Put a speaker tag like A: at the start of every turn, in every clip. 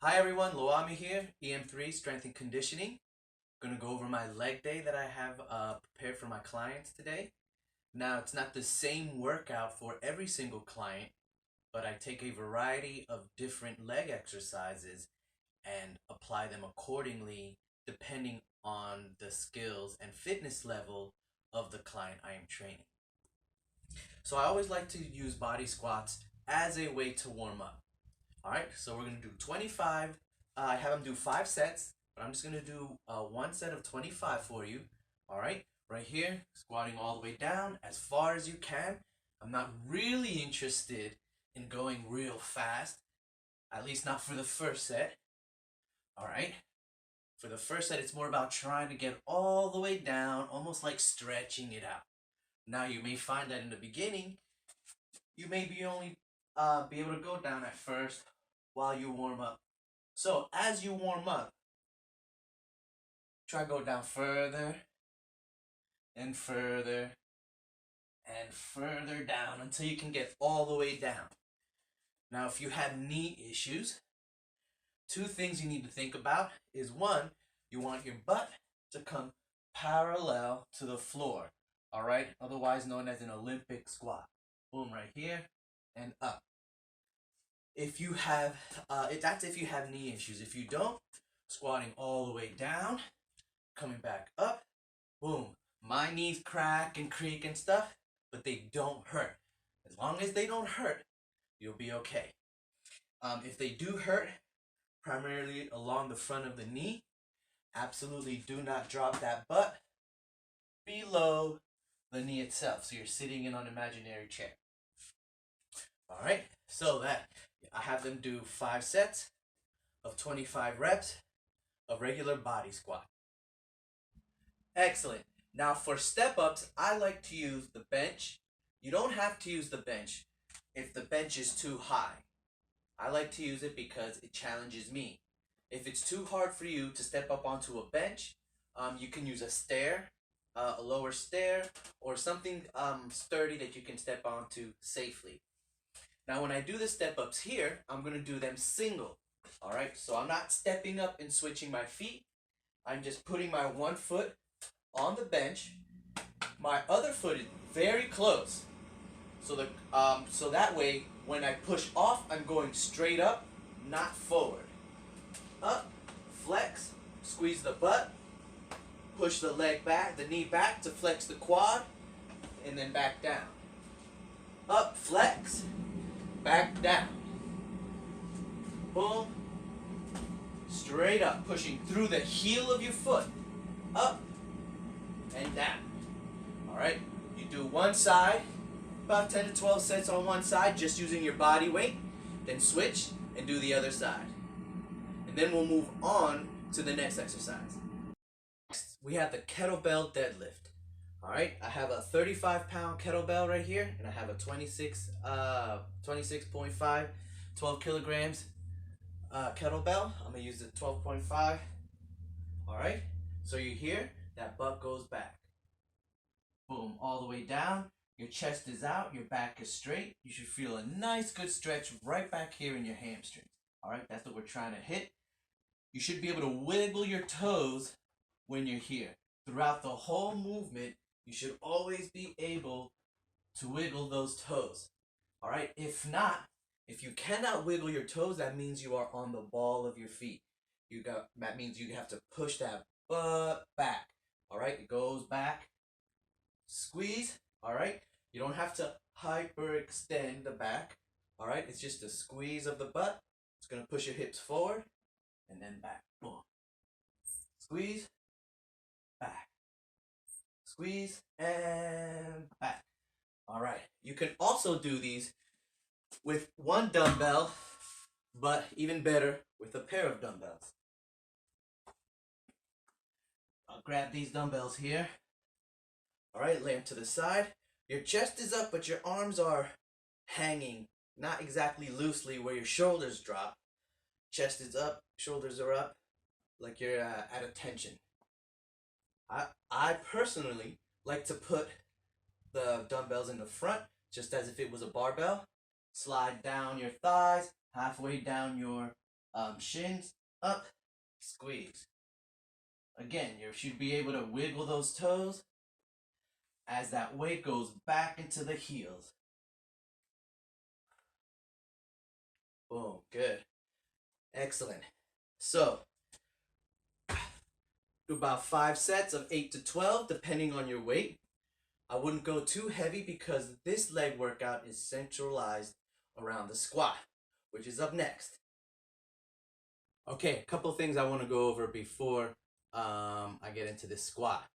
A: Hi everyone, Loami here, Em3 Strength and Conditioning. Going to go over my leg day that I have prepared for my clients today. Now, it's not the same workout for every single client, but I take a variety of different leg exercises and apply them accordingly depending on the skills and fitness level of the client I am training. So I always like to use body squats as a way to warm up. Alright, so we're going to do 25. I have them do 5 sets, but I'm just going to do one set of 25 for you. Alright, right here, squatting all the way down as far as you can. I'm not really interested in going real fast, at least not for the first set. Alright, for the first set, it's more about trying to get all the way down, almost like stretching it out. Now, you may find that in the beginning, you may be only be able to go down at first while you warm up. So as you warm up, try to go down further and further and further down until you can get all the way down. Now, if you have knee issues, two things you need to think about is one, you want your butt to come parallel to the floor, all right? Otherwise known as an Olympic squat. Boom, right here and up. If you have, that's if you have knee issues. If you don't, squatting all the way down, coming back up, boom. My knees crack and creak and stuff, but they don't hurt. As long as they don't hurt, you'll be okay. If they do hurt, primarily along the front of the knee, absolutely do not drop that butt below the knee itself. So you're sitting in an imaginary chair. All right, so that I have them do 5 sets of 25 reps of regular body squat. Excellent. Now for step-ups, I like to use the bench. You don't have to use the bench if the bench is too high. I like to use it because it challenges me. If it's too hard for you to step up onto a bench, you can use a stair, a lower stair, or something sturdy that you can step onto safely. Now when I do the step-ups here, I'm going to do them single. Alright, so I'm not stepping up and switching my feet. I'm just putting my one foot on the bench. My other foot is very close. So that way, when I push off, I'm going straight up, not forward. Up, flex, squeeze the butt, push the leg back, the knee back to flex the quad, and then back down. Up, flex, back down. Boom. Straight up, pushing through the heel of your foot. Up and down. Alright, you do one side, about 10 to 12 sets on one side, just using your body weight. Then switch and do the other side. And then we'll move on to the next exercise. Next, we have the kettlebell deadlift. Alright, I have a 35-pound kettlebell right here, and I have a 26.5, 12 kilograms kettlebell. I'm going to use the 12.5. Alright, so you hear that butt goes back. Boom, all the way down. Your chest is out, your back is straight. You should feel a nice good stretch right back here in your hamstrings. Alright, that's what we're trying to hit. You should be able to wiggle your toes when you're here. Throughout the whole movement, you should always be able to wiggle those toes. Alright, if not, if you cannot wiggle your toes, that means you are on the ball of your feet. That means you have to push that butt back. Alright, it goes back. Squeeze. Alright, you don't have to hyperextend the back. Alright, it's just a squeeze of the butt. It's going to push your hips forward and then back. Boom. Squeeze. Back. Squeeze and back. Alright, you can also do these with one dumbbell, but even better with a pair of dumbbells. I'll grab these dumbbells here. Alright, lay them to the side. Your chest is up, but your arms are hanging, not exactly loosely where your shoulders drop. Chest is up, shoulders are up, like you're at attention. I personally like to put the dumbbells in the front, just as if it was a barbell. Slide down your thighs, halfway down your Shins up, squeeze. Again, you should be able to wiggle those toes as that weight goes back into the heels. Boom, good. Excellent. So, do about 5 sets of 8 to 12, depending on your weight. I wouldn't go too heavy because this leg workout is centralized around the squat, which is up next. Okay, a couple things I want to go over before I get into this squat.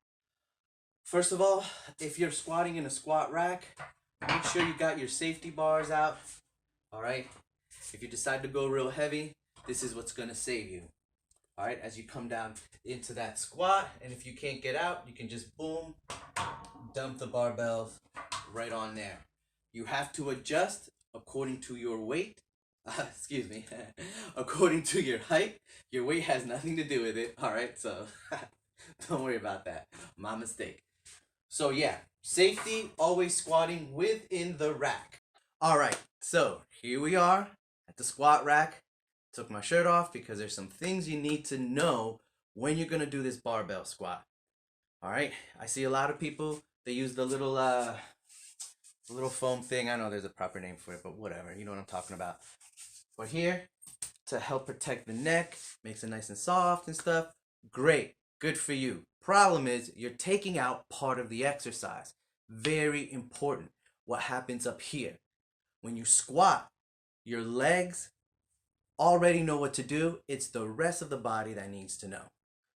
A: First of all, if you're squatting in a squat rack, make sure you got your safety bars out. All right. If you decide to go real heavy, this is what's going to save you. All right. As you come down into that squat, and if you can't get out, you can just boom, dump the barbells right on there. You have to adjust according to your weight. Excuse me. According to your height. Your weight has nothing to do with it. All right. So don't worry about that. My mistake. So yeah, safety, always squatting within the rack. All right, so here we are at the squat rack. Took my shirt off because there's some things you need to know when you're gonna do this barbell squat. All right, I see a lot of people, they use the little foam thing. I know there's a proper name for it, but whatever, you know what I'm talking about. But here, to help protect the neck, makes it nice and soft and stuff. Great, good for you. Problem is, you're taking out part of the exercise. Very important. What happens up here? When you squat, your legs already know what to do. It's the rest of the body that needs to know.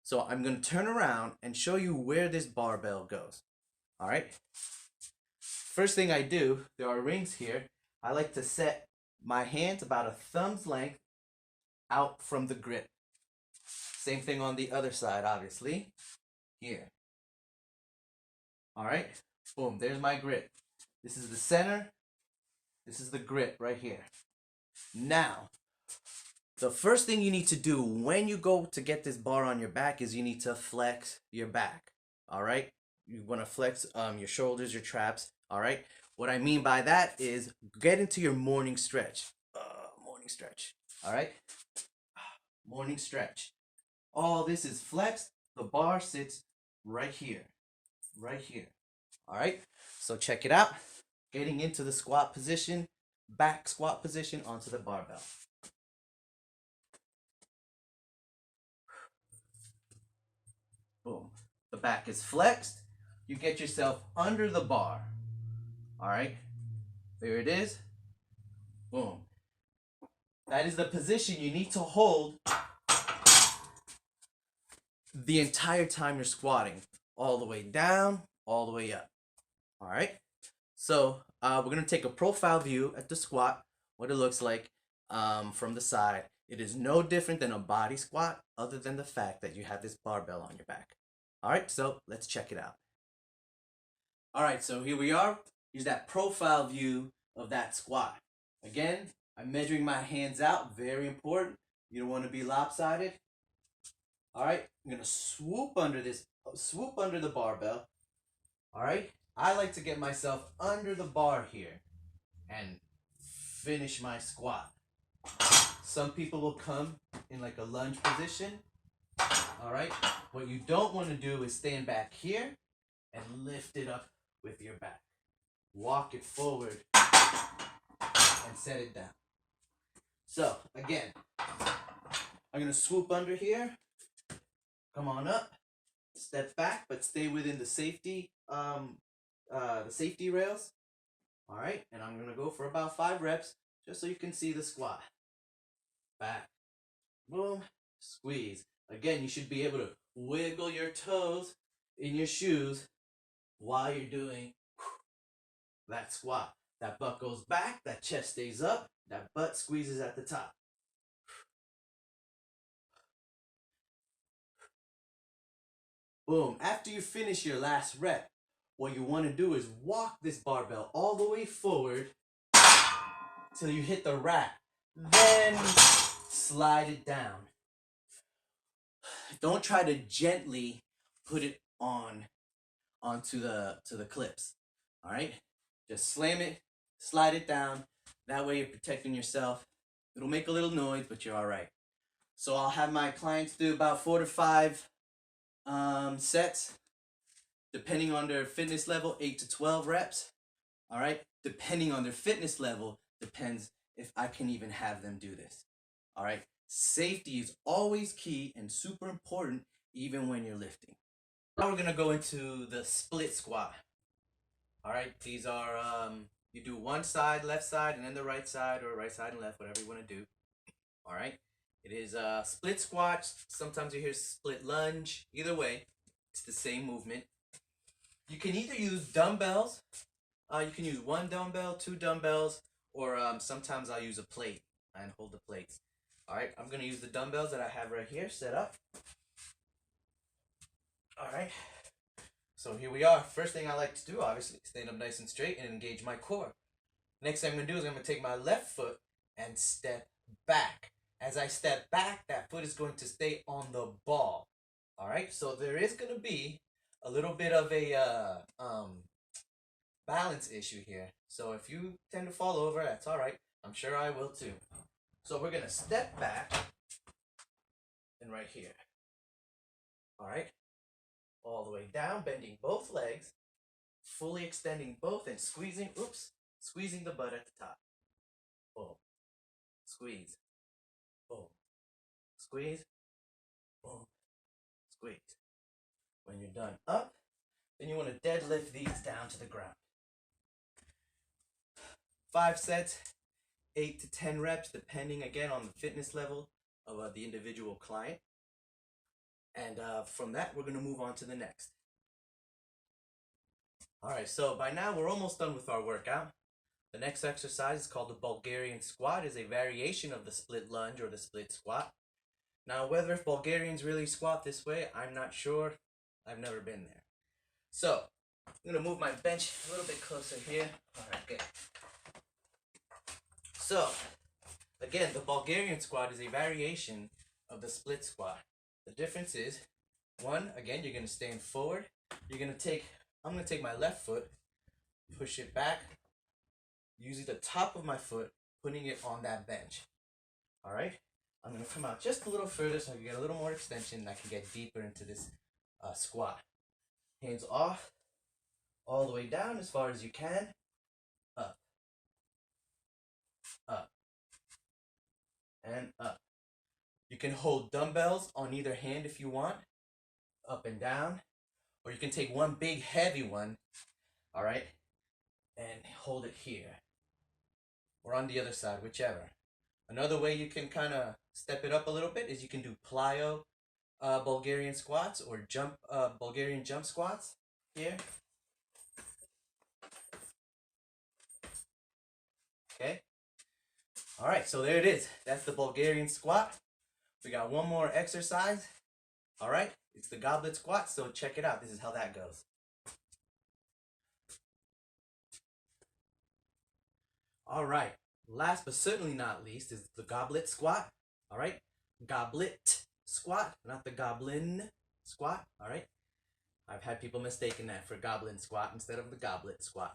A: So I'm going to turn around and show you where this barbell goes. All right? First thing I do, there are rings here. I like to set my hands about a thumb's length out from the grip. Same thing on the other side, obviously. Here. All right? Boom, there's my grip. This is the center. This is the grip right here. Now, the first thing you need to do when you go to get this bar on your back is you need to flex your back. All right? You want to flex your shoulders, your traps. All right? What I mean by that is get into your morning stretch. Morning stretch. All right? Morning stretch. All this is flexed. The bar sits right here. Right here. All right? So check it out. Getting into the squat position, back squat position onto the barbell. Boom. The back is flexed. You get yourself under the bar. All right? There it is. Boom. That is the position you need to hold the entire time you're squatting. All the way down, all the way up. All right? So we're going to take a profile view at the squat, what it looks like from the side. It is no different than a body squat other than the fact that you have this barbell on your back. All right, so let's check it out. All right, so here we are. Here's that profile view of that squat. Again, I'm measuring my hands out, very important. You don't want to be lopsided. All right, I'm going to swoop under the barbell. All right, I like to get myself under the bar here and finish my squat. Some people will come in like a lunge position. All right, what you don't want to do is stand back here and lift it up with your back. Walk it forward and set it down. So again, I'm gonna swoop under here, come on up, step back, but stay within the safety rails. All right, and I'm gonna go for about 5 reps just so you can see the squat. Back, boom, squeeze. Again, you should be able to wiggle your toes in your shoes while you're doing that squat. That butt goes back, that chest stays up, that butt squeezes at the top. Boom. After you finish your last rep, what you want to do is walk this barbell all the way forward till you hit the rack. Then slide it down. Don't try to gently put it onto the clips. All right? Just slam it, slide it down. That way you're protecting yourself. It'll make a little noise, but you're all right. So I'll have my clients do about 4 to 5 sets, depending on their fitness level, 8 to 12 reps. All right, depending on their fitness level, depends if I can even have them do this. All right, safety is always key and super important, even when you're lifting. Now we're gonna go into the split squat. All right, these are you do one side, left side, and then the right side, or right side and left, whatever you want to do. All right, it is split squat. Sometimes you hear split lunge. Either way, it's the same movement. You can either use dumbbells. You can use one dumbbell, two dumbbells, or sometimes I'll use a plate and hold the plates. All right, I'm gonna use the dumbbells that I have right here set up. All right, so here we are. First thing I like to do, obviously, stand up nice and straight and engage my core. Next thing I'm gonna do is I'm gonna take my left foot and step back. As I step back, that foot is going to stay on the ball. All right, so there is gonna be a little bit of a balance issue here. So if you tend to fall over, that's all right. I'm sure I will too. So we're gonna step back and right here. All right, all the way down, bending both legs, fully extending both and squeezing, squeezing the butt at the top. Boom, squeeze, boom, squeeze, boom, squeeze. When you're done up, then you want to deadlift these down to the ground. 5 sets, 8 to 10 reps, depending again on the fitness level of the individual client. And from that, we're going to move on to the next. All right, so by now we're almost done with our workout. The next exercise is called the Bulgarian squat. It's a variation of the split lunge or the split squat. Now, whether if Bulgarians really squat this way, I'm not sure. I've never been there. So, I'm going to move my bench a little bit closer here. All right, good. So, again, the Bulgarian squat is a variation of the split squat. The difference is, one, again, you're going to stand forward. I'm going to take my left foot, push it back, using the top of my foot, putting it on that bench. All right? I'm going to come out just a little further so I can get a little more extension and I can get deeper into this squat. Hands off, all the way down as far as you can, up, up, and up. You can hold dumbbells on either hand if you want, up and down, or you can take one big heavy one, all right, and hold it here, or on the other side, whichever. Another way you can kind of step it up a little bit is you can do plyo Bulgarian squats or Bulgarian jump squats here. Okay. All right, so there it is. That's the Bulgarian squat. We got one more exercise. All right, it's the goblet squat, so check it out. This is how that goes. All right, last but certainly not least is the goblet squat. All right, goblet squat, not the goblin squat. All right, I've had people mistaken that for goblin squat instead of the goblet squat.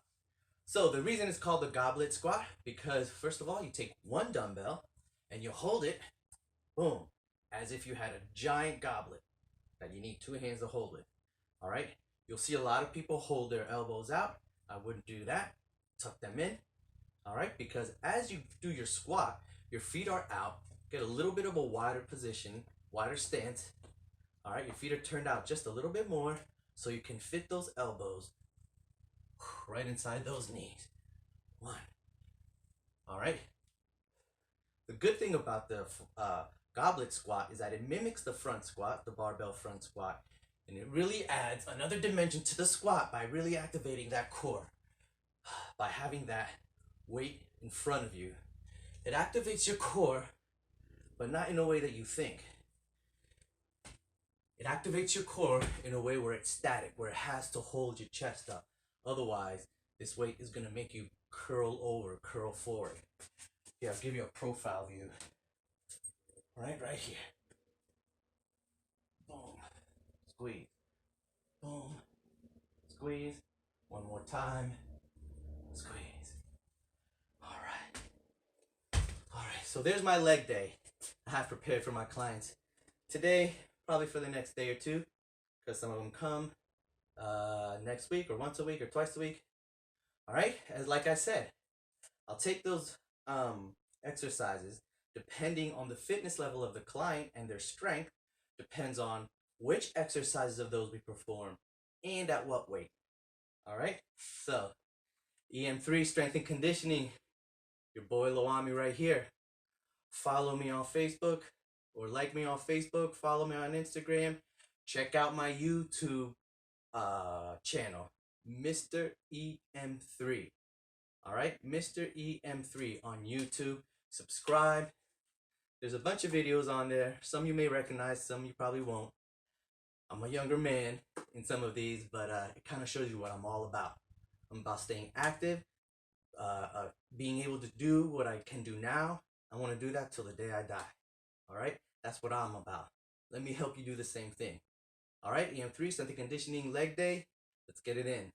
A: So the reason it's called the goblet squat, because first of all, you take one dumbbell and you hold it, boom, as if you had a giant goblet that you need 2 hands to hold with. All right, you'll see a lot of people hold their elbows out. I wouldn't do that. Tuck them in. All right, because as you do your squat, your feet are out. Get a little bit of a wider position, wider stance. All right, your feet are turned out just a little bit more so you can fit those elbows right inside those knees. 1. All right. The good thing about the goblet squat is that it mimics the front squat, the barbell front squat, and it really adds another dimension to the squat by really activating that core, by having that weight in front of you. It activates your core, but not in a way that you think. It activates your core in a way where it's static, where it has to hold your chest up. Otherwise, this weight is going to make you curl over, curl forward. Here, I'll give you a profile view. Right here. Boom. Squeeze. Boom. Squeeze. One more time. Squeeze. All right. So there's my leg day. I have prepared for my clients today, probably for the next day or two, because some of them come next week or once a week or twice a week. All right, as like I said, I'll take those exercises depending on the fitness level of the client and their strength. Depends on which exercises of those we perform and at what weight. All right, so Em3 strength and conditioning, your boy Loami right here. Follow me on Facebook or like me on Facebook, follow me on Instagram, check out my YouTube channel, Mr. Em3. All right, Mr. Em3 on YouTube. Subscribe. There's a bunch of videos on there. Some you may recognize, some you probably won't. I'm a younger man in some of these, but it kind of shows you what I'm all about. I'm about staying active, being able to do what I can do now. I want to do that till the day I die. All right, that's what I'm about. Let me help you do the same thing. All right, Em3 strength and conditioning leg day. Let's get it in.